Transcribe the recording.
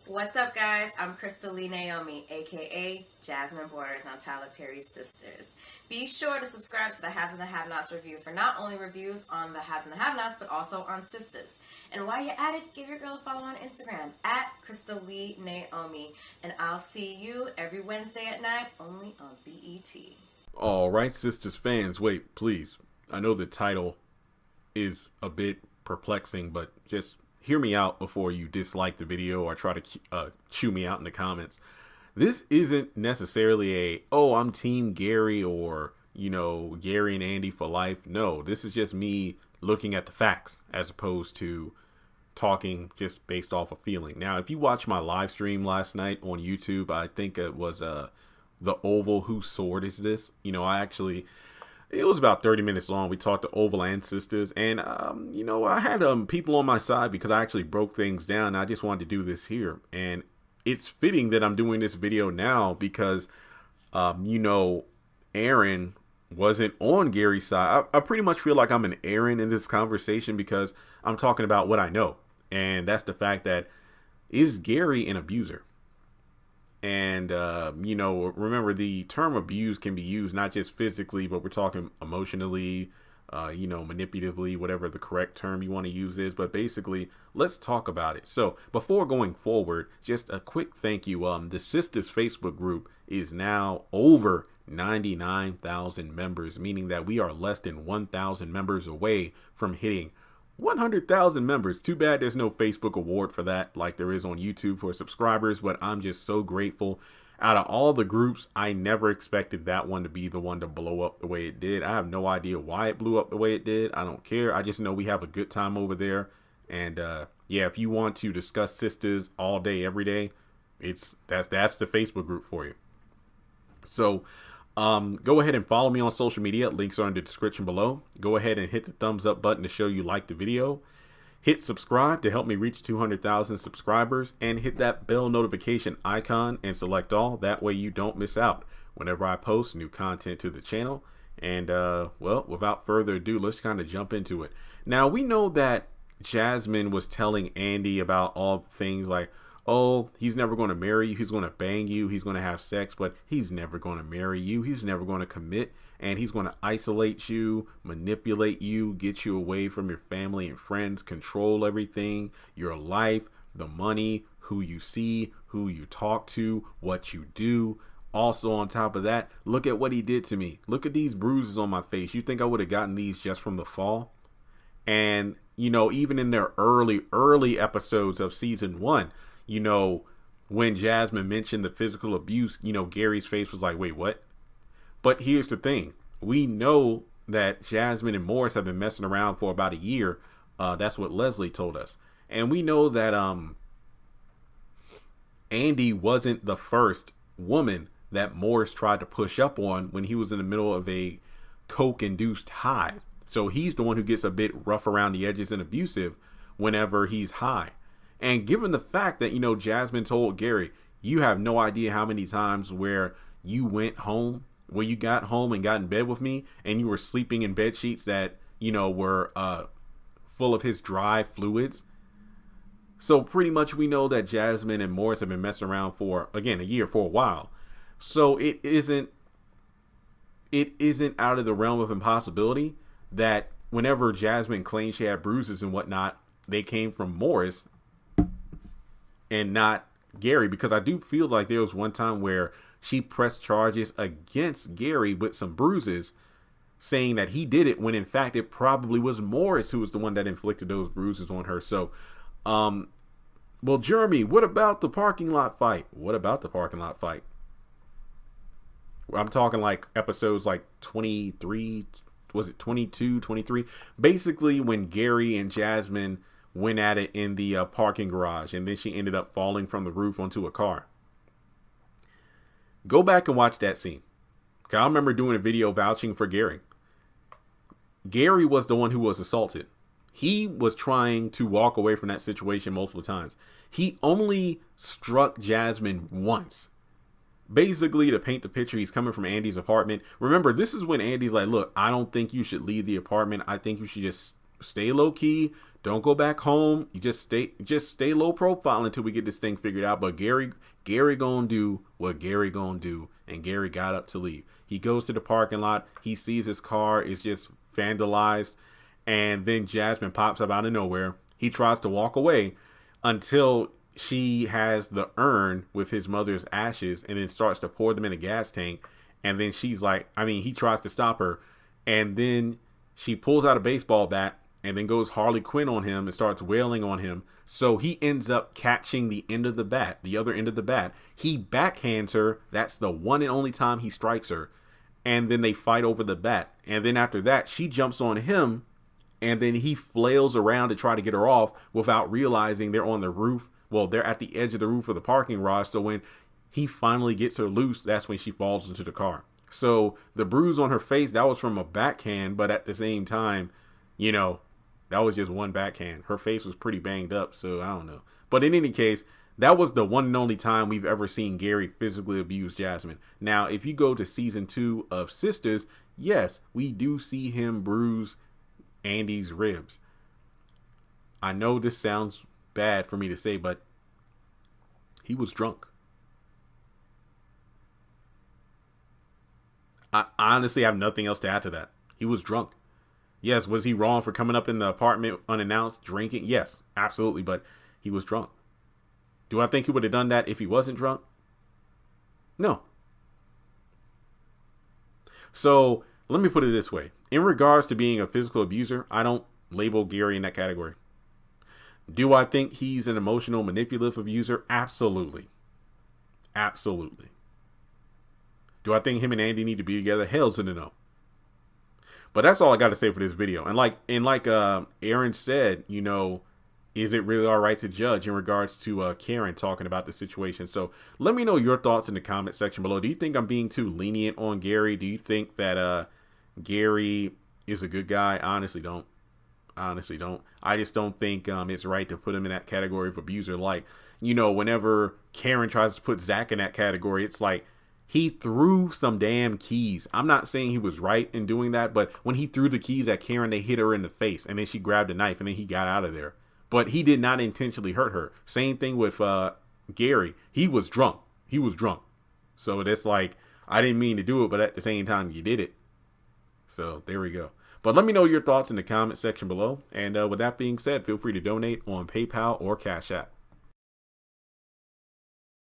What's up, guys? I'm Crystal Lee Naomi, aka Jasmine Borders on Tyler Perry's Sisters. Be sure to subscribe to the Haves and the Have-Nots review for not only reviews on the Haves and the Have-Nots, but also on Sistas. And while you're at it, give your girl a follow on Instagram at Crystal Lee Naomi. And I'll see you every Wednesday at 9, only on BET. All right, Sisters fans, wait, please. I know the title is a bit perplexing, but just hear me out before you dislike the video or try to chew me out in the comments. This isn't necessarily I'm Team Gary or, Gary and Andy for life. No, this is just me looking at the facts as opposed to talking just based off of feeling. Now, if you watch my live stream last night on YouTube, I think it was the Oval Whose Sword Is This? It was about 30 minutes long. We talked to Oval and Sisters, and I had people on my side because I actually broke things down. I just wanted to do this here, and it's fitting that I'm doing this video now because Aaron wasn't on Gary's side. I pretty much feel like I'm an Aaron in this conversation because I'm talking about what I know, and that's the fact that is Gary an abuser? And, remember the term abuse can be used not just physically, but we're talking emotionally, manipulatively, whatever the correct term you want to use is. But basically, let's talk about it. So before going forward, just a quick thank you. The Sistas Facebook group is now over 99,000 members, meaning that we are less than 1,000 members away from hitting 100,000 members. Too bad there's no Facebook award for that like there is on YouTube for subscribers, but I'm just so grateful. Out of all the groups, I never expected that one to be the one to blow up the way it did. I have no idea why it blew up the way it did. I don't care. I just know we have a good time over there. And if you want to discuss Sisters all day, every day, that's the Facebook group for you. So go ahead and follow me on social media. Links are in the description below. Go ahead and hit the thumbs up button to show you like the video. Hit subscribe to help me reach 200,000 subscribers, and hit that bell notification icon and select all. That way you don't miss out whenever I post new content to the channel. And without further ado, let's kind of jump into it. Now, we know that Jasmine was telling Andy about all things like, oh, he's never going to marry you. He's going to bang you. He's going to have sex, but he's never going to marry you. He's never going to commit, and he's going to isolate you, manipulate you, get you away from your family and friends, control everything, your life, the money, who you see, who you talk to, what you do. Also, on top of that, look at what he did to me. Look at these bruises on my face. You think I would have gotten these just from the fall? And, even in their early episodes of season 1, when Jasmine mentioned the physical abuse, Gary's face was like, wait, what? But here's the thing. We know that Jasmine and Morris have been messing around for about a year. That's what Leslie told us. And we know that Andy wasn't the first woman that Morris tried to push up on when he was in the middle of a coke-induced high. So he's the one who gets a bit rough around the edges and abusive whenever he's high. And given the fact that, Jasmine told Gary, you have no idea how many times where you went home, where you got home and got in bed with me, and you were sleeping in bed sheets that, were full of his dry fluids. So pretty much we know that Jasmine and Morris have been messing around for, again, a year, for a while. So it isn't out of the realm of impossibility that whenever Jasmine claimed she had bruises and whatnot, they came from Morris and not Gary, because I do feel like there was one time where she pressed charges against Gary with some bruises, saying that he did it when in fact it probably was Morris who was the one that inflicted those bruises on her. So, well, Jeremy, what about the parking lot fight? What about the parking lot fight? I'm talking like episodes like 23, was it 22, 23? Basically when Gary and Jasmine went at it in the parking garage, and then she ended up falling from the roof onto a car. Go back and watch that scene. I remember doing a video vouching for Gary. Gary was the one who was assaulted. He was trying to walk away from that situation multiple times. He only struck Jasmine once. Basically, to paint the picture, he's coming from Andy's apartment. Remember, this is when Andy's like, look, I don't think you should leave the apartment. I think you should just stay low key. Don't go back home. You just stay low profile until we get this thing figured out. But Gary gonna do what Gary gonna do, and Gary got up to leave. He goes to the parking lot. He sees his car is just vandalized, and then Jasmine pops up out of nowhere. He tries to walk away until she has the urn with his mother's ashes, and then starts to pour them in a gas tank. And then she's like, he tries to stop her, and then she pulls out a baseball bat and then goes Harley Quinn on him and starts wailing on him. So he ends up catching the end of the bat, the other end of the bat. He backhands her. That's the one and only time he strikes her. And then they fight over the bat. And then after that, she jumps on him, and then he flails around to try to get her off without realizing they're on the roof. Well, they're at the edge of the roof of the parking garage. So when he finally gets her loose, that's when she falls into the car. So the bruise on her face, that was from a backhand, but at the same time, that was just one backhand. Her face was pretty banged up, so I don't know. But in any case, that was the one and only time we've ever seen Gary physically abuse Jasmine. Now, if you go to season 2 of Sistas, yes, we do see him bruise Andy's ribs. I know this sounds bad for me to say, but he was drunk. I honestly have nothing else to add to that. He was drunk. Yes, was he wrong for coming up in the apartment unannounced, drinking? Yes, absolutely, but he was drunk. Do I think he would have done that if he wasn't drunk? No. So let me put it this way. In regards to being a physical abuser, I don't label Gary in that category. Do I think he's an emotional, manipulative abuser? Absolutely. Absolutely. Do I think him and Andy need to be together? Hell to the no. But that's all I got to say for this video. And like Aaron said, is it really all right to judge in regards to Karen talking about the situation? So let me know your thoughts in the comment section below. Do you think I'm being too lenient on Gary? Do you think that Gary is a good guy? I honestly don't. I just don't think it's right to put him in that category of abuser. Like, whenever Karen tries to put Zach in that category, it's like, he threw some damn keys. I'm not saying he was right in doing that, but when he threw the keys at Karen, they hit her in the face, and then she grabbed a knife, and then he got out of there. But he did not intentionally hurt her. Same thing with Gary. He was drunk. So it's like, I didn't mean to do it, but at the same time, you did it. So there we go. But let me know your thoughts in the comment section below. And with that being said, feel free to donate on PayPal or Cash App.